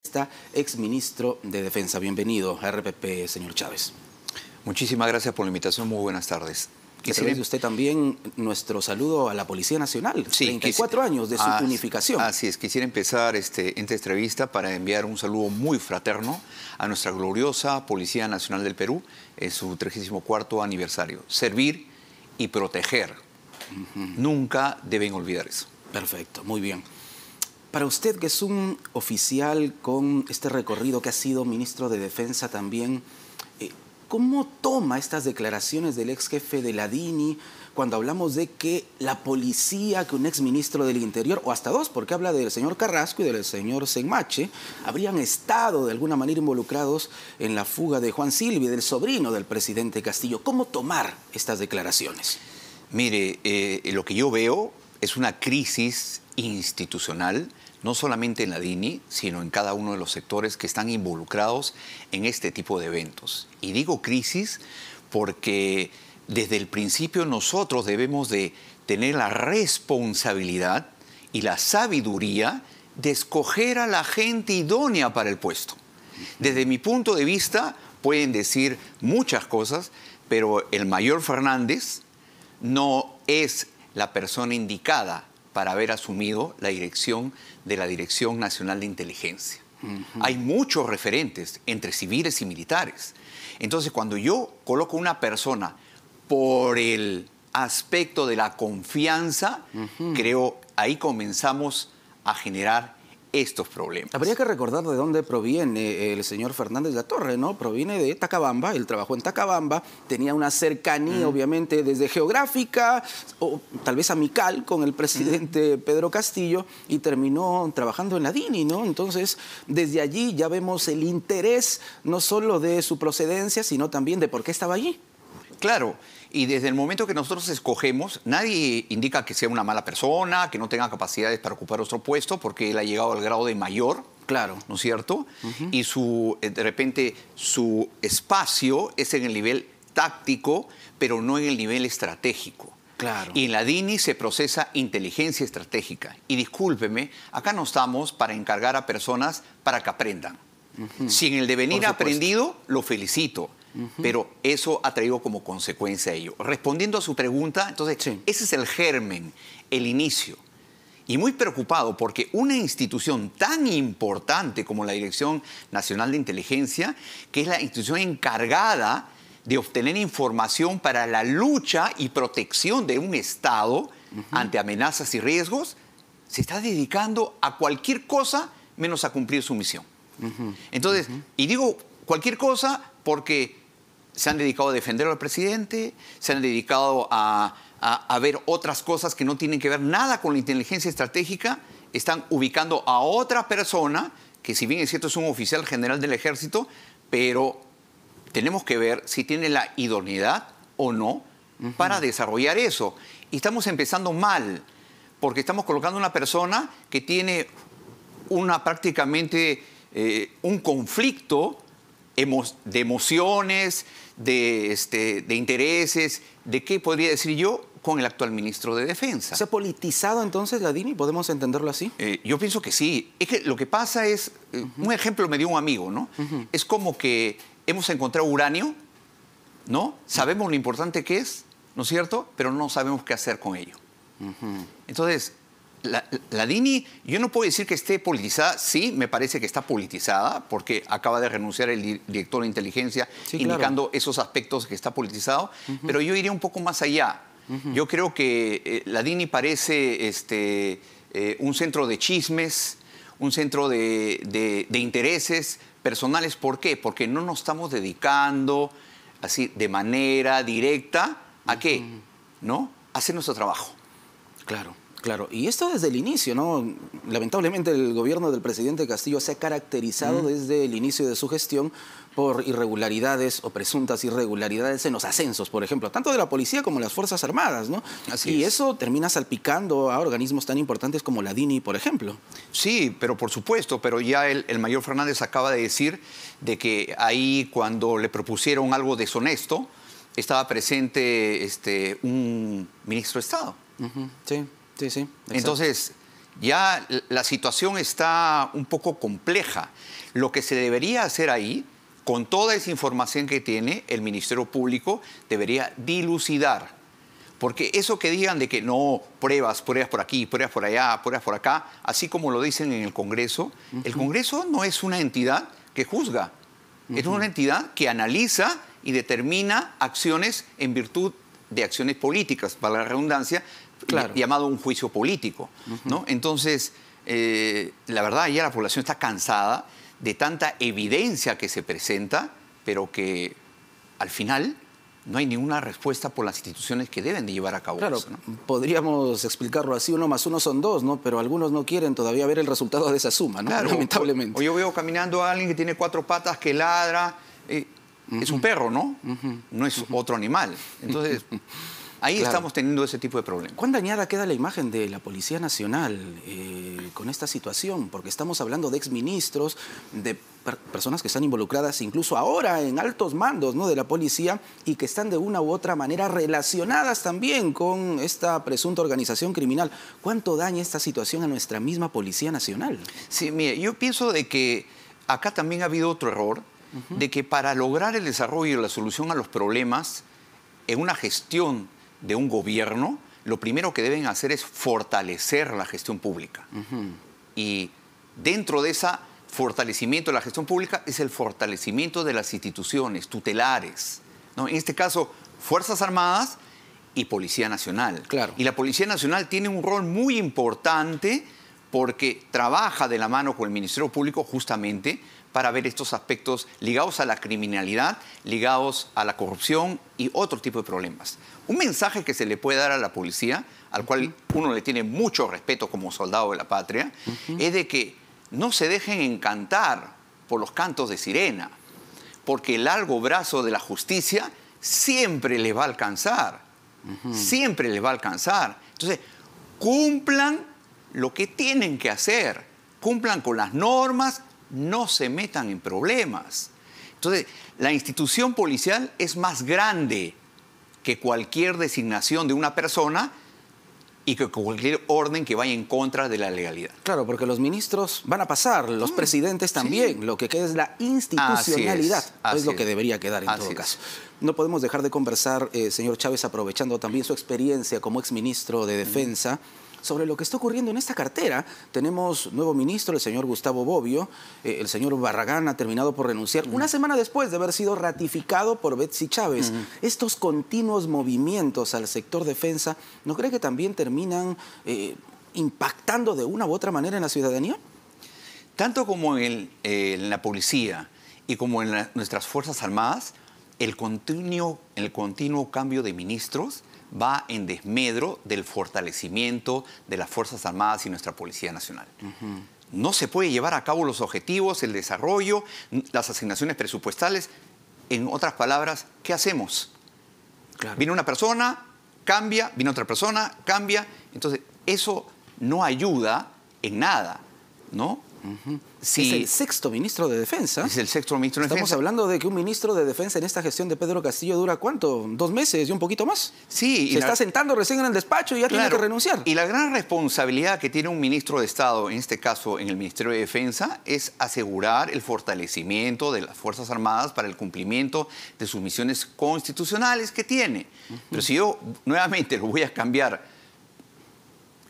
Está exministro de Defensa. Bienvenido a RPP, señor Chávez. Muchísimas gracias por la invitación. Muy buenas tardes. Quisiera que usted también nuestro saludo a la Policía Nacional. Sí, 34 años de su unificación. Así es. Quisiera empezar esta entrevista para enviar un saludo muy fraterno a nuestra gloriosa Policía Nacional del Perú en su 34º aniversario. Servir y proteger. Nunca deben olvidar eso. Perfecto, muy bien. Para usted, que es un oficial con este recorrido, que ha sido ministro de Defensa también, ¿cómo toma estas declaraciones del ex jefe de la DINI cuando hablamos de que la policía, que un ex ministro del Interior, o hasta dos, porque habla del señor Carrasco y del señor Senmache, habrían estado de alguna manera involucrados en la fuga de Juan Silvi, del sobrino del presidente Castillo? ¿Cómo tomar estas declaraciones? Mire, lo que yo veo es una crisis institucional, no solamente en la DINI, sino en cada uno de los sectores que están involucrados en este tipo de eventos. Y digo crisis porque desde el principio nosotros debemos de tener la responsabilidad y la sabiduría de escoger a la gente idónea para el puesto. Desde mi punto de vista, pueden decir muchas cosas, pero el mayor Fernández no es la persona indicada para haber asumido la dirección de la Dirección Nacional de Inteligencia. Hay muchos referentes entre civiles y militares. Entonces, cuando yo coloco una persona por el aspecto de la confianza, creo ahí comenzamos a generar estos problemas. Habría que recordar de dónde proviene el señor Fernández Latorre, ¿no? Proviene de Tacabamba, él trabajó en Tacabamba, tenía una cercanía, obviamente, desde geográfica o tal vez amical con el presidente Pedro Castillo, y terminó trabajando en la DINI, ¿no? Entonces, desde allí ya vemos el interés no solo de su procedencia, sino también de por qué estaba allí. Claro, y desde el momento que nosotros escogemos, nadie indica que sea una mala persona, que no tenga capacidades para ocupar otro puesto, porque él ha llegado al grado de mayor, claro, ¿no es cierto? Y de repente su espacio es en el nivel táctico, pero no en el nivel estratégico. Claro. Y en la DINI se procesa inteligencia estratégica. Y discúlpeme, acá no estamos para encargar a personas para que aprendan. Si en el devenir ha aprendido, lo felicito. Pero eso ha traído como consecuencia a ello. Respondiendo a su pregunta, entonces, ese es el germen, el inicio. Y muy preocupado porque una institución tan importante como la Dirección Nacional de Inteligencia, que es la institución encargada de obtener información para la lucha y protección de un Estado ante amenazas y riesgos, se está dedicando a cualquier cosa menos a cumplir su misión. Entonces, y digo cualquier cosa porque se han dedicado a defender al presidente, se han dedicado a ver otras cosas que no tienen que ver nada con la inteligencia estratégica, están ubicando a otra persona, que si bien es cierto es un oficial general del ejército, pero tenemos que ver si tiene la idoneidad o no para desarrollar eso. Y estamos empezando mal, porque estamos colocando una persona que tiene prácticamente un conflicto de emociones, de intereses, de qué podría decir yo, con el actual ministro de Defensa. ¿Se ha politizado entonces la DINI? ¿Podemos entenderlo así? Yo pienso que sí. Es que lo que pasa es, un ejemplo me dio un amigo, ¿no? Es como que hemos encontrado uranio, ¿no? Sabemos lo importante que es, ¿no es cierto? Pero no sabemos qué hacer con ello. Entonces, la DINI, yo no puedo decir que esté politizada. Sí, me parece que está politizada porque acaba de renunciar el director de inteligencia, indicando esos aspectos que está politizado. Pero yo iría un poco más allá. Yo creo que la DINI parece un centro de chismes, un centro de intereses personales. ¿Por qué? Porque no nos estamos dedicando así de manera directa a ¿qué? ¿No? A hacer nuestro trabajo. Claro. Claro, y esto desde el inicio, ¿no? Lamentablemente el gobierno del presidente Castillo se ha caracterizado desde el inicio de su gestión por irregularidades o presuntas irregularidades en los ascensos, por ejemplo, tanto de la policía como de las Fuerzas Armadas, ¿no? Y eso termina salpicando a organismos tan importantes como la DINI, por ejemplo. Sí, pero por supuesto, pero ya el mayor Fernández acaba de decir de que ahí cuando le propusieron algo deshonesto, estaba presente un ministro de Estado. Sí. Sí, sí. Entonces, Ya la situación está un poco compleja. Lo que se debería hacer ahí, con toda esa información que tiene, el Ministerio Público debería dilucidar. Porque eso que digan de que no, pruebas por aquí, pruebas por allá, pruebas por acá, así como lo dicen en el Congreso, el Congreso no es una entidad que juzga, es una entidad que analiza y determina acciones en virtud de acciones políticas, para la redundancia, claro, llamado un juicio político, ¿no? Entonces, la verdad, ya la población está cansada de tanta evidencia que se presenta, pero que al final no hay ninguna respuesta por las instituciones que deben de llevar a cabo claro, eso, ¿no? Podríamos explicarlo así, 1 más 1 son 2, ¿no? Pero algunos no quieren todavía ver el resultado de esa suma, ¿no? Claro, lamentablemente. O yo veo caminando a alguien que tiene 4 patas, que ladra, es un perro, ¿no? No es otro animal. Entonces, ahí claro, estamos teniendo ese tipo de problemas. ¿Cuán dañada queda la imagen de la Policía Nacional con esta situación? Porque estamos hablando de exministros, de personas que están involucradas incluso ahora en altos mandos, ¿no?, de la policía, y que están de una u otra manera relacionadas también con esta presunta organización criminal. ¿Cuánto daña esta situación a nuestra misma Policía Nacional? Sí, mire, yo pienso de que acá también ha habido otro error, de que para lograr el desarrollo y la solución a los problemas en una gestión de un gobierno, lo primero que deben hacer es fortalecer la gestión pública. Y dentro de ese fortalecimiento de la gestión pública es el fortalecimiento de las instituciones tutelares, ¿no? En este caso, Fuerzas Armadas y Policía Nacional. Claro. Y la Policía Nacional tiene un rol muy importante porque trabaja de la mano con el Ministerio Público justamente para ver estos aspectos ligados a la criminalidad, ligados a la corrupción y otro tipo de problemas. Un mensaje que se le puede dar a la policía, al cual uno le tiene mucho respeto como soldado de la patria, es de que no se dejen encantar por los cantos de sirena, porque el largo brazo de la justicia siempre les va a alcanzar, siempre les va a alcanzar. Entonces, cumplan lo que tienen que hacer, cumplan con las normas, no se metan en problemas. Entonces, la institución policial es más grande que cualquier designación de una persona y que cualquier orden que vaya en contra de la legalidad. Claro, porque los ministros van a pasar, los presidentes también. Sí. Lo que queda es la institucionalidad. Es lo que debería quedar en todo caso. No podemos dejar de conversar, señor Chávez, aprovechando también su experiencia como exministro de Defensa, sobre lo que está ocurriendo en esta cartera. Tenemos nuevo ministro, el señor Gustavo Bobbio. El señor Barragán ha terminado por renunciar una semana después de haber sido ratificado por Betsy Chávez. Estos continuos movimientos al sector defensa, ¿no cree que también terminan impactando de una u otra manera en la ciudadanía? Tanto como en la policía y como en nuestras Fuerzas Armadas, el continuo cambio de ministros va en desmedro del fortalecimiento de las Fuerzas Armadas y nuestra Policía Nacional. No se puede llevar a cabo los objetivos, el desarrollo, las asignaciones presupuestales. En otras palabras, ¿qué hacemos? Claro. Viene una persona, cambia, viene otra persona, cambia. Entonces, eso no ayuda en nada, ¿no? Sí. Es el sexto ministro de Defensa. Es el sexto ministro de Defensa. Estamos hablando de que un ministro de Defensa en esta gestión de Pedro Castillo dura ¿cuánto? ¿2 meses y un poquito más? Sí. Se está sentando recién en el despacho y ya tiene que renunciar. Y la gran responsabilidad que tiene un ministro de Estado, en este caso en el Ministerio de Defensa, es asegurar el fortalecimiento de las Fuerzas Armadas para el cumplimiento de sus misiones constitucionales que tiene. Pero si yo nuevamente lo voy a cambiar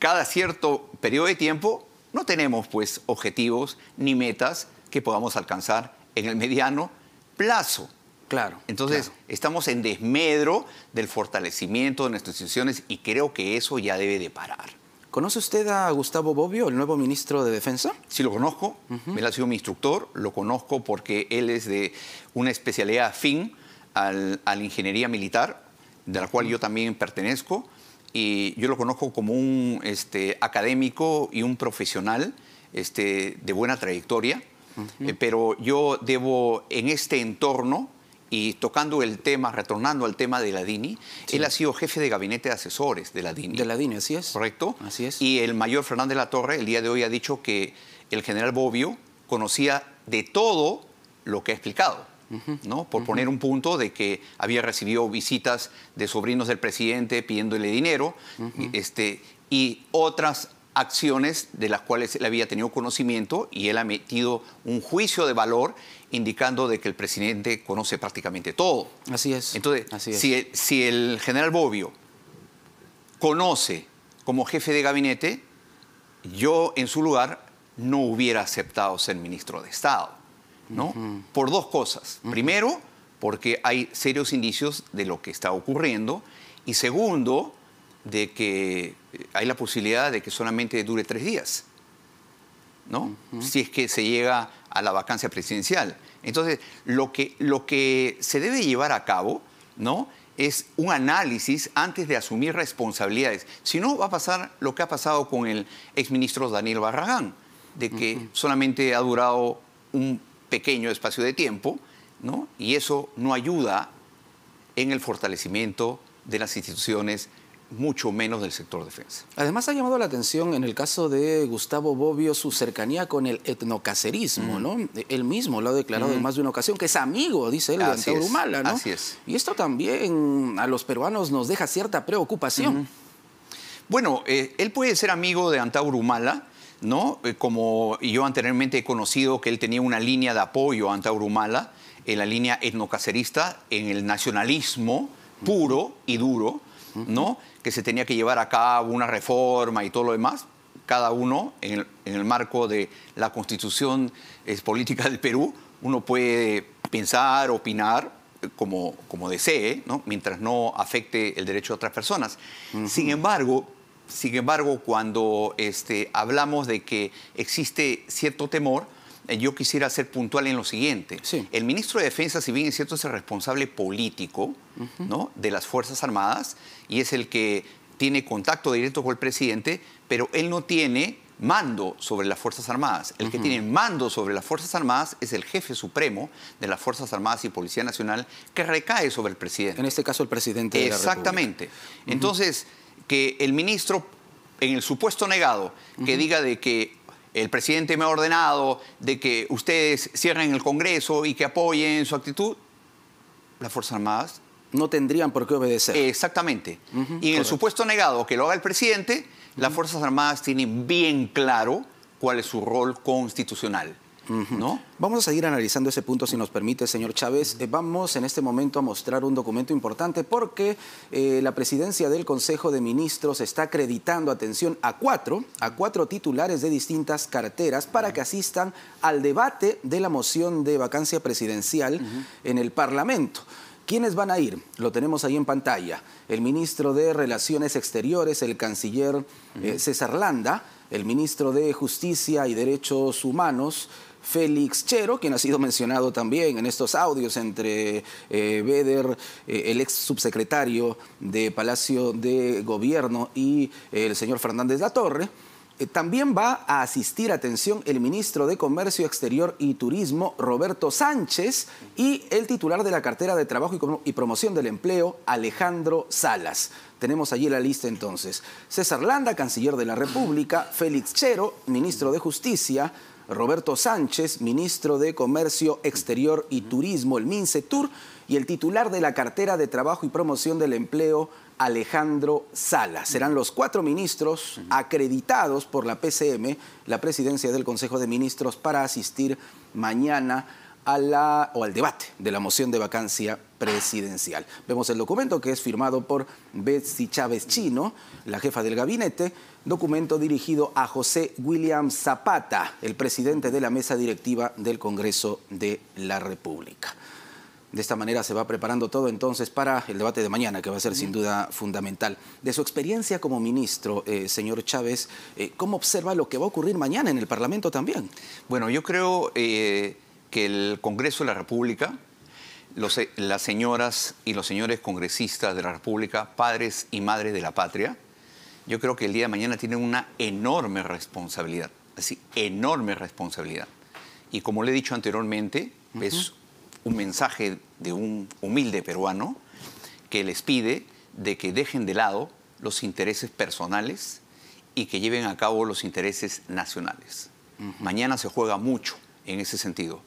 cada cierto periodo de tiempo, no tenemos, pues, objetivos ni metas que podamos alcanzar en el mediano plazo. Claro. Entonces, estamos en desmedro del fortalecimiento de nuestras instituciones y creo que eso ya debe de parar. ¿Conoce usted a Gustavo Bobbio, el nuevo ministro de Defensa? Sí, lo conozco. Él ha sido mi instructor. Lo conozco porque él es de una especialidad afín a la ingeniería militar, de la cual yo también pertenezco. Y yo lo conozco como un académico y un profesional de buena trayectoria. Pero yo debo, en este entorno, y tocando el tema, retornando al tema de la DINI, él ha sido jefe de gabinete de asesores de la DINI. De la DINI, así es. ¿Correcto? Así es. Y el mayor Fernández de la Torre, el día de hoy, ha dicho que el general Bobbio conocía de todo lo que ha explicado. ¿No? Por poner un punto de que había recibido visitas de sobrinos del presidente pidiéndole dinero y otras acciones de las cuales él había tenido conocimiento y él ha metido un juicio de valor indicando de que el presidente conoce prácticamente todo. Así es. Entonces, así es. Si el general Bobbio conoce como jefe de gabinete, yo en su lugar no hubiera aceptado ser ministro de Estado, ¿no? Por dos cosas. Primero, porque hay serios indicios de lo que está ocurriendo. Y segundo, de que hay la posibilidad de que solamente dure 3 días, ¿no? Si es que se llega a la vacancia presidencial. Entonces, lo que se debe llevar a cabo, ¿no?, es un análisis antes de asumir responsabilidades. Si no, va a pasar lo que ha pasado con el exministro Daniel Barragán, de que solamente ha durado un pequeño espacio de tiempo, ¿no? Y eso no ayuda en el fortalecimiento de las instituciones, mucho menos del sector defensa. Además ha llamado la atención en el caso de Gustavo Bobbio su cercanía con el etnocacerismo, ¿no? Él mismo lo ha declarado en más de una ocasión, que es amigo, dice él, de Antauro Humala, ¿no? Así es. Y esto también a los peruanos nos deja cierta preocupación. Bueno, él puede ser amigo de Antauro Humala, ¿no? Como yo anteriormente he conocido que él tenía una línea de apoyo a Antauro Humala, en la línea etnocacerista, en el nacionalismo puro y duro, ¿no?, que se tenía que llevar a cabo una reforma y todo lo demás, cada uno en el marco de la Constitución política del Perú. Uno puede pensar, opinar como desee, ¿no?, mientras no afecte el derecho de otras personas. Sin embargo, cuando hablamos de que existe cierto temor, yo quisiera ser puntual en lo siguiente. Sí. El ministro de Defensa, si bien es cierto, es el responsable político, ¿no?, de las Fuerzas Armadas y es el que tiene contacto directo con el presidente, pero él no tiene mando sobre las Fuerzas Armadas. El que tiene mando sobre las Fuerzas Armadas es el jefe supremo de las Fuerzas Armadas y Policía Nacional, que recae sobre el presidente. En este caso, el presidente de la República. Exactamente. Entonces, que el ministro, en el supuesto negado, que diga de que el presidente me ha ordenado de que ustedes cierren el Congreso y que apoyen su actitud, las Fuerzas Armadas no tendrían por qué obedecer. Exactamente. Y en el supuesto negado que lo haga el presidente, las Fuerzas Armadas tienen bien claro cuál es su rol constitucional, ¿no? Vamos a seguir analizando ese punto, si nos permite, señor Chávez. Vamos en este momento a mostrar un documento importante porque la presidencia del Consejo de Ministros está acreditando, atención, a cuatro titulares de distintas carteras para que asistan al debate de la moción de vacancia presidencial en el Parlamento. ¿Quiénes van a ir? Lo tenemos ahí en pantalla. El ministro de Relaciones Exteriores, el canciller César Landa, el ministro de Justicia y Derechos Humanos, Félix Chero, quien ha sido mencionado también en estos audios entre Beder, el ex subsecretario de Palacio de Gobierno, y el señor Fernández Latorre. También va a asistir, atención, el ministro de Comercio Exterior y Turismo, Roberto Sánchez, y el titular de la cartera de Trabajo y Promoción del Empleo, Alejandro Salas. Tenemos allí la lista entonces. César Landa, canciller de la República, Félix Chero, ministro de Justicia, Roberto Sánchez, ministro de Comercio Exterior y Turismo, el MINCETUR, y el titular de la cartera de Trabajo y Promoción del Empleo, Alejandro Salas. Serán los 4 ministros acreditados por la PCM, la presidencia del Consejo de Ministros, para asistir mañana al debate de la moción de vacancia presidencial. Vemos el documento, que es firmado por Betsy Chávez Chino, la jefa del gabinete, documento dirigido a José William Zapata, el presidente de la mesa directiva del Congreso de la República. De esta manera se va preparando todo entonces para el debate de mañana, que va a ser sin duda fundamental. De su experiencia como ministro, señor Chávez, ¿cómo observa lo que va a ocurrir mañana en el Parlamento también? Bueno, yo creo que el Congreso de la República, las señoras y los señores congresistas de la República, padres y madres de la patria, yo creo que el día de mañana tienen una enorme responsabilidad, así, enorme responsabilidad. Y como le he dicho anteriormente, es un mensaje de un humilde peruano que les pide de que dejen de lado los intereses personales y que lleven a cabo los intereses nacionales. Mañana se juega mucho en ese sentido.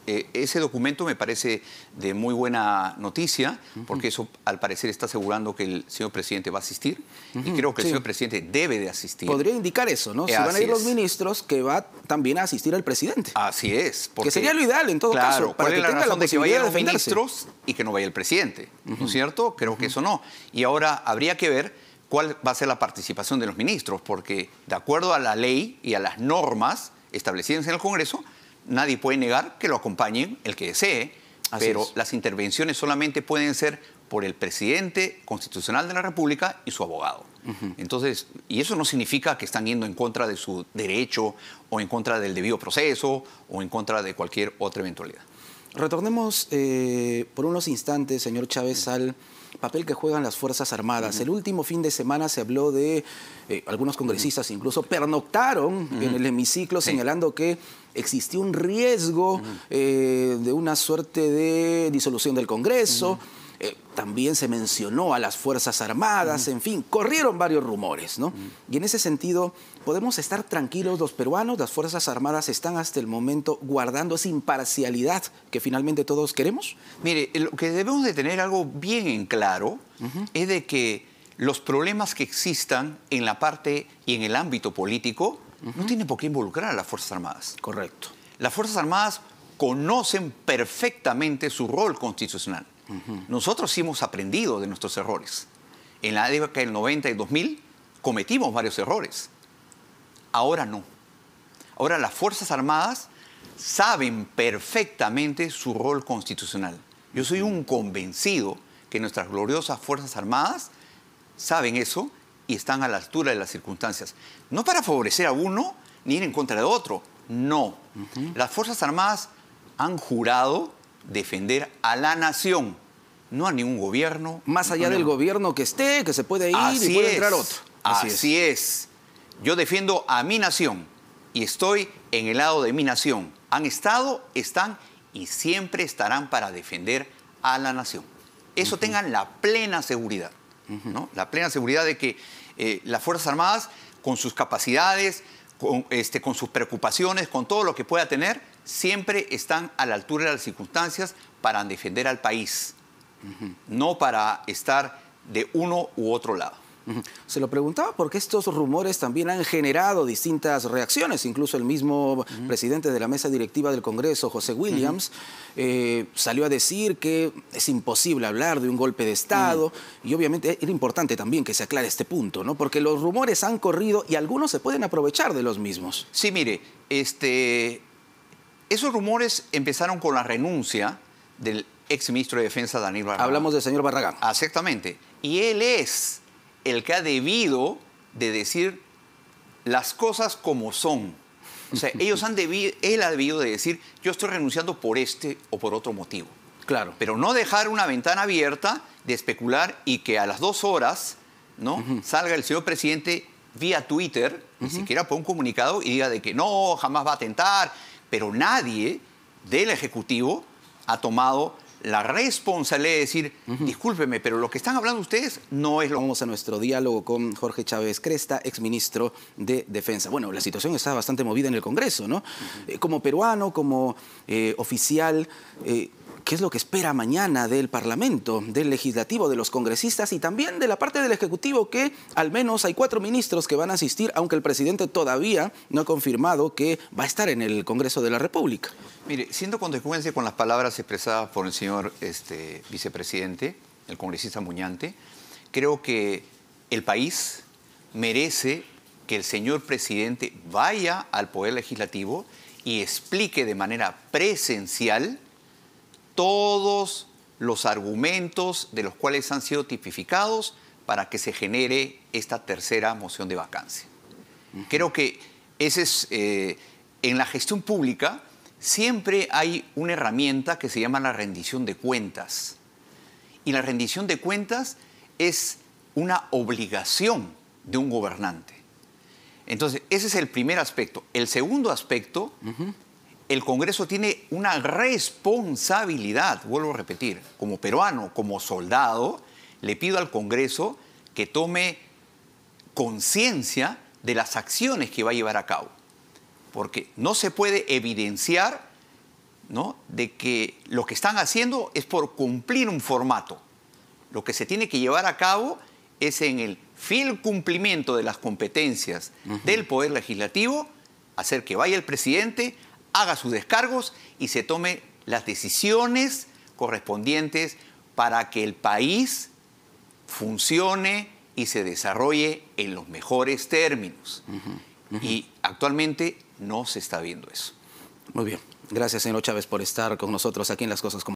ese documento me parece de muy buena noticia, porque eso al parecer está asegurando que el señor presidente va a asistir, y creo que el señor presidente debe de asistir. Podría indicar eso, ¿no? Si van a ir los ministros, que va también a asistir el presidente. Así es. Que sería lo ideal en todo caso, para que tenga la razón de que vayan los ministros y que no vaya el presidente, ¿no es cierto? Creo que eso no. Y ahora habría que ver cuál va a ser la participación de los ministros, porque de acuerdo a la ley y a las normas establecidas en el Congreso, nadie puede negar que lo acompañen el que desee, pero las intervenciones solamente pueden ser por el presidente constitucional de la República y su abogado. Entonces, y eso no significa que están yendo en contra de su derecho o en contra del debido proceso o en contra de cualquier otra eventualidad. Retornemos por unos instantes, señor Chávez, al papel que juegan las Fuerzas Armadas. El último fin de semana se habló de, algunos congresistas incluso pernoctaron en el hemiciclo señalando que existía un riesgo de una suerte de disolución del Congreso. También se mencionó a las Fuerzas Armadas, en fin, corrieron varios rumores, ¿no? Y en ese sentido, ¿podemos estar tranquilos los peruanos? ¿Las Fuerzas Armadas están hasta el momento guardando esa imparcialidad que finalmente todos queremos? Mire, lo que debemos de tener algo bien en claro es de que los problemas que existan en la parte y en el ámbito político no tienen por qué involucrar a las Fuerzas Armadas. Correcto. Las Fuerzas Armadas conocen perfectamente su rol constitucional. Nosotros sí hemos aprendido de nuestros errores. En la década del 90 y 2000 cometimos varios errores. Ahora no. Ahora las Fuerzas Armadas saben perfectamente su rol constitucional. Yo soy un convencido que nuestras gloriosas Fuerzas Armadas saben eso y están a la altura de las circunstancias. No para favorecer a uno ni ir en contra de otro. No. Las Fuerzas Armadas han jurado defender a la nación, no a ningún gobierno. Más allá del gobierno que esté, que se puede ir y puede entrar otro. Así es. Yo defiendo a mi nación y estoy en el lado de mi nación. Han estado, están y siempre estarán para defender a la nación. Eso tengan la plena seguridad, ¿no? La plena seguridad de que las Fuerzas Armadas, con sus capacidades, con sus preocupaciones, con todo lo que pueda tener, siempre están a la altura de las circunstancias para defender al país, no para estar de uno u otro lado. Se lo preguntaba porque estos rumores también han generado distintas reacciones. Incluso el mismo presidente de la mesa directiva del Congreso, José Williams, salió a decir que es imposible hablar de un golpe de Estado. Y obviamente era importante también que se aclare este punto, ¿no? Porque los rumores han corrido y algunos se pueden aprovechar de los mismos. Sí, mire, esos rumores empezaron con la renuncia del exministro de Defensa, Daniel Barragán. Hablamos del señor Barragán. Exactamente. Y él es el que ha debido de decir las cosas como son. O sea, él ha debido de decir, yo estoy renunciando por este o por otro motivo. Claro. Pero no dejar una ventana abierta de especular y que a las 2 horas, ¿no? Salga el señor presidente vía Twitter, ni siquiera por un comunicado, y diga de que no, jamás va a atentar. Pero nadie del Ejecutivo ha tomado la responsabilidad de decir, discúlpeme, pero lo que están hablando ustedes no es lo... Vamos a nuestro diálogo con Jorge Chávez Cresta, exministro de Defensa. Bueno, la situación está bastante movida en el Congreso, ¿no? Como peruano, como oficial, ¿qué es lo que espera mañana del Parlamento, del Legislativo, de los congresistas y también de la parte del Ejecutivo, que al menos hay 4 ministros que van a asistir, aunque el presidente todavía no ha confirmado que va a estar en el Congreso de la República? Mire, siendo consecuencia con las palabras expresadas por el señor vicepresidente, el congresista Muñante, creo que el país merece que el señor presidente vaya al Poder Legislativo y explique de manera presencial todos los argumentos de los cuales han sido tipificados para que se genere esta tercera moción de vacancia. Creo que ese es, en la gestión pública siempre hay una herramienta que se llama la rendición de cuentas. Y la rendición de cuentas es una obligación de un gobernante. Entonces, ese es el primer aspecto. El segundo aspecto, el Congreso tiene una responsabilidad, vuelvo a repetir, como peruano, como soldado, le pido al Congreso que tome conciencia de las acciones que va a llevar a cabo. Porque no se puede evidenciar ¿no?, de que lo que están haciendo es por cumplir un formato. Lo que se tiene que llevar a cabo es en el fiel cumplimiento de las competencias del Poder Legislativo, hacer que vaya el presidente, haga sus descargos y se tome las decisiones correspondientes para que el país funcione y se desarrolle en los mejores términos. Y actualmente no se está viendo eso. Muy bien. Gracias, señor Chávez, por estar con nosotros aquí en Las Cosas como